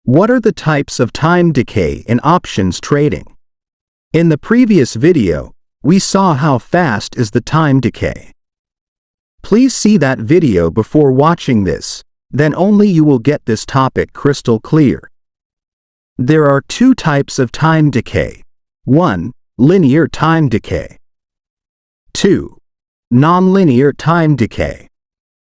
What are the types of time decay in options trading? In the previous video, we saw how fast is the time decay. Please see that video before watching this, then only you will get this topic crystal clear. There are two types of time decay. 1. Linear time decay. 2. Nonlinear time decay.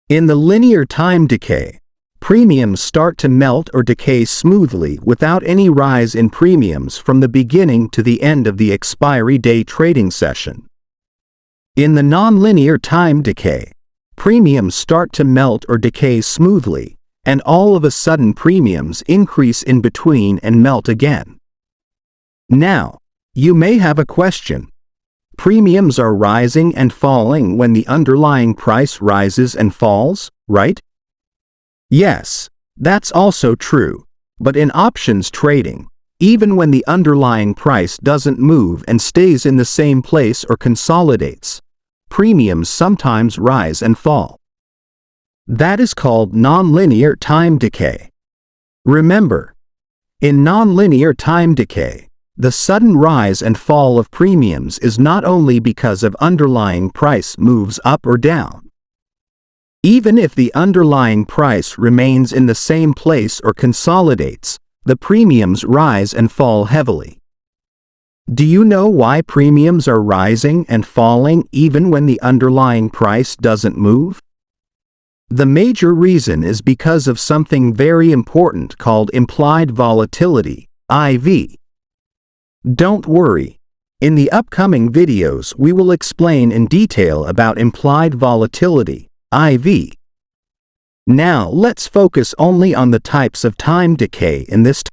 In the linear time decay, premiums start to melt or decay smoothly without any rise in premiums from the beginning to the end of the expiry day trading session. In the nonlinear time decay, premiums start to melt or decay smoothly, and all of a sudden premiums increase in between and melt again. Now, you may have a question. Premiums are rising and falling when the underlying price rises and falls, right? Yes, that's also true, but in options trading, even when the underlying price doesn't move and stays in the same place or consolidates, premiums sometimes rise and fall. That is called nonlinear time decay. Remember, in nonlinear time decay, the sudden rise and fall of premiums is not only because of underlying price moves up or down. Even if the underlying price remains in the same place or consolidates, the premiums rise and fall heavily. Do you know why premiums are rising and falling even when the underlying price doesn't move? The major reason is because of something very important called implied volatility, IV. Don't worry. In the upcoming videos we will explain in detail about implied volatility, IV. Now let's focus only on the types of time decay in this